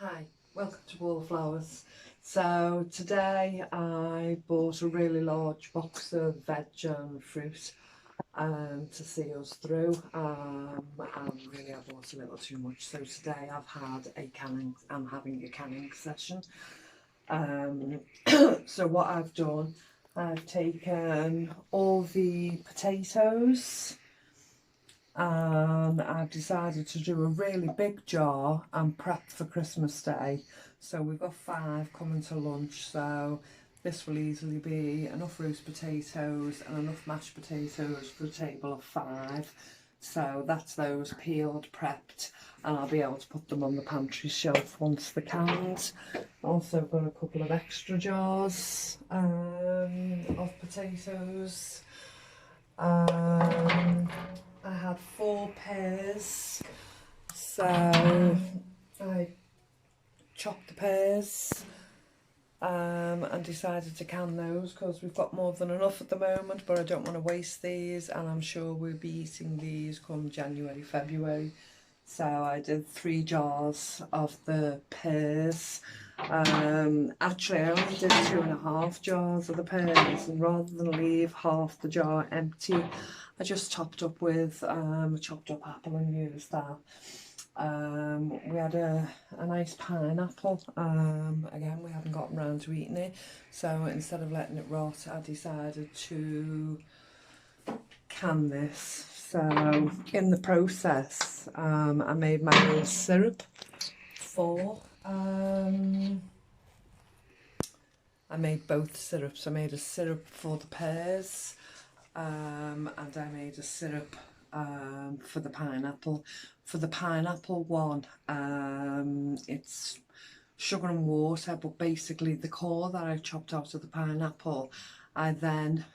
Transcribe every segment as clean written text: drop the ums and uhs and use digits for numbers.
Hi, welcome to Wallflowers. So today I bought a really large box of veg and fruit to see us through. And really I bought a little too much. So today I'm having a canning session. So what I've done, I've taken all the potatoes and I've decided to do a really big jar and prep for Christmas Day. So we've got 5 coming to lunch, so this will easily be enough roast potatoes and enough mashed potatoes for a table of 5. So that's those peeled, prepped, and I'll be able to put them on the pantry shelf once they're canned. Also got a couple of extra jars of potatoes. I had 4 pears, so I chopped the pears and decided to can those because we've got more than enough at the moment, but I don't want to waste these, and I'm sure we'll be eating these come January, February. So I did 3 jars of the pears. Actually I only did 2.5 jars of the pears, and rather than leave half the jar empty, I just topped up with a chopped up apple and used that. We had a nice pineapple. Again, we haven't gotten around to eating it, so instead of letting it rot, I decided to can this. So in the process, I made my own syrup for I made both syrups. I made a syrup for the pears and I made a syrup for the pineapple. For the pineapple one, it's sugar and water, but basically the core that I chopped out of the pineapple, I then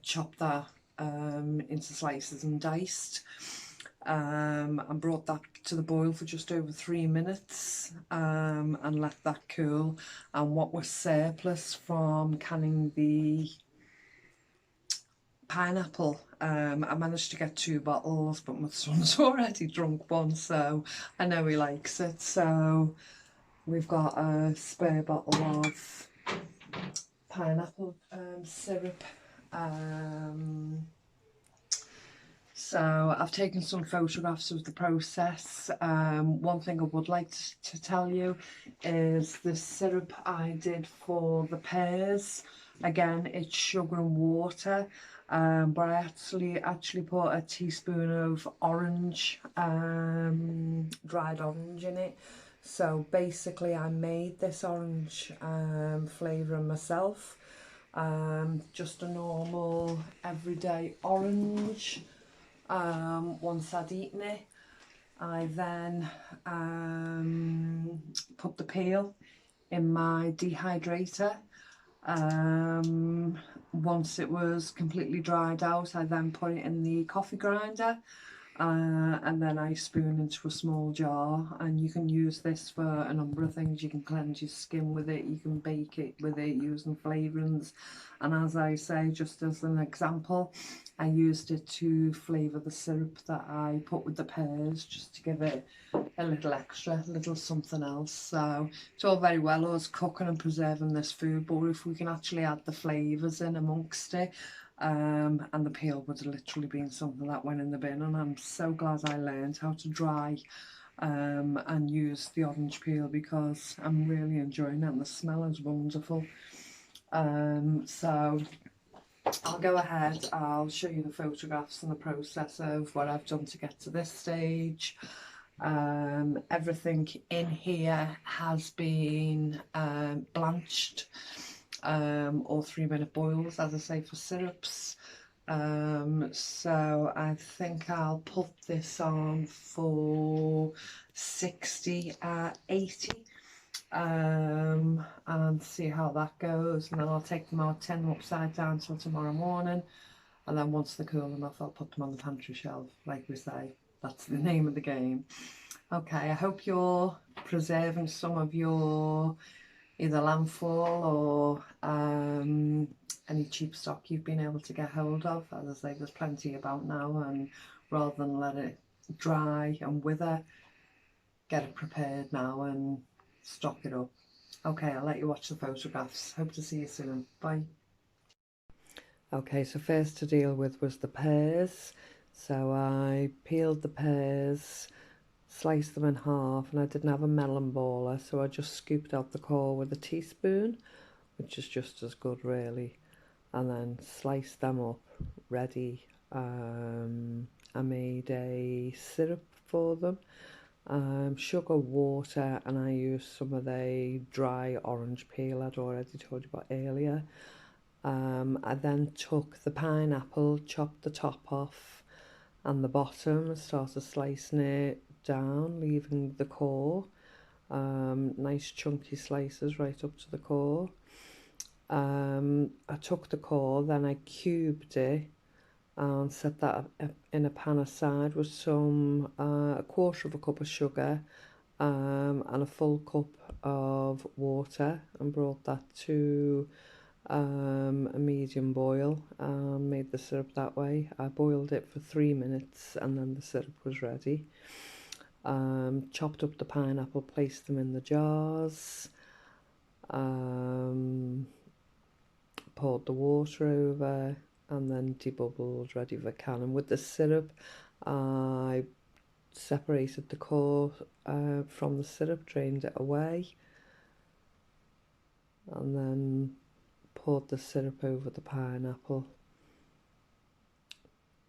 chopped that into slices and diced, and brought that to the boil for just over 3 minutes, and let that cool. And what was surplus from canning the pineapple, I managed to get 2 bottles, but my son's already drunk one, so I know he likes it. So we've got a spare bottle of pineapple syrup. So I've taken some photographs of the process. One thing I would like to tell you is the syrup I did for the pears. Again, it's sugar and water, but I actually put a teaspoon of orange, dried orange in it. So basically I made this orange flavouring myself. Just a normal everyday orange. Once I'd eaten it, I then put the peel in my dehydrator. Once it was completely dried out, I then put it in the coffee grinder, and then I spoon into a small jar. And you can use this for a number of things. You can cleanse your skin with it, you can bake it with it using flavourings, and as I say, just as an example, I used it to flavour the syrup that I put with the pears, just to give it a little extra, a little something else. So it's all very well us cooking and preserving this food, but if we can actually add the flavours in amongst it, and the peel would have literally been something that went in the bin. And I'm so glad I learned how to dry and use the orange peel, because I'm really enjoying it and the smell is wonderful. So I'll go ahead, I'll show you the photographs and the process of what I've done to get to this stage. Everything in here has been blanched, or 3-minute boils, as I say, for syrups. So I think I'll put this on for 60 at 80, and see how that goes, and then I'll take them out, turn them upside down till tomorrow morning, and then once they're cool enough I'll put them on the pantry shelf. Like we say, that's the name of the game. Okay, I hope you're preserving some of your either landfall or any cheap stock you've been able to get hold of. As I say, there's plenty about now, and rather than let it dry and wither, get it prepared now and stock it up. Okay, I'll let you watch the photographs. Hope to see you soon. Bye. Okay, so first to deal with was the pears. So I peeled the pears, sliced them in half, and I didn't have a melon baller, so I just scooped out the core with a teaspoon, which is just as good really, and then sliced them up, ready. I made a syrup for them, sugar, water, and I used some of the dry orange peel I'd already told you about earlier. I then took the pineapple, chopped the top off and the bottom, and started slicing it down, leaving the core. Nice chunky slices right up to the core. I took the core, then I cubed it and set that in a pan aside with some a quarter of a cup of sugar and a full cup of water, and brought that to a medium boil and made the syrup that way. I boiled it for 3 minutes and then the syrup was ready. Chopped up the pineapple, placed them in the jars, poured the water over, and then debubbled, ready for canning. With the syrup, I separated the core from the syrup, drained it away, and then poured the syrup over the pineapple,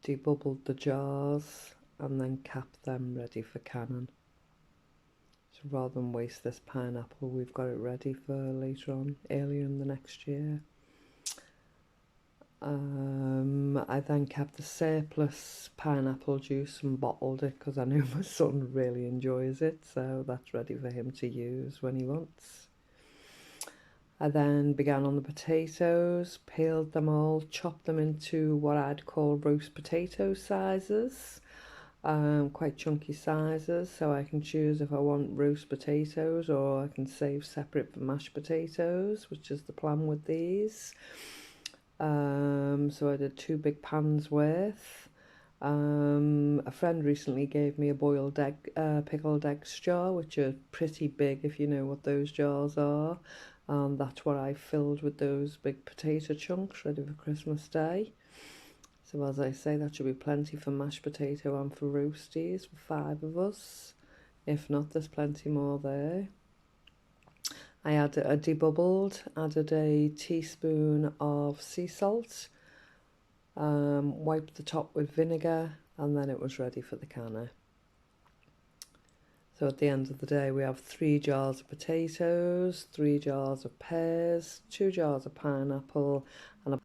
debubbled the jars, and then capped them ready for canning. So rather than waste this pineapple, we've got it ready for later on, earlier in the next year. I then kept the surplus pineapple juice and bottled it because I know my son really enjoys it, so that's ready for him to use when he wants. I then began on the potatoes, peeled them all, chopped them into what I'd call roast potato sizes, quite chunky sizes, so I can choose if I want roast potatoes or I can save separate for mashed potatoes, which is the plan with these. So I did 2 big pans worth. A friend recently gave me a boiled egg, pickled eggs jar, which are pretty big if you know what those jars are. That's what I filled with those big potato chunks ready for Christmas Day. So as I say, that should be plenty for mashed potato and for roasties for 5 of us. If not, there's plenty more there. I added a debubbled, added a teaspoon of sea salt, wiped the top with vinegar, and then it was ready for the canner. So at the end of the day, we have 3 jars of potatoes, 3 jars of pears, 2 jars of pineapple, and a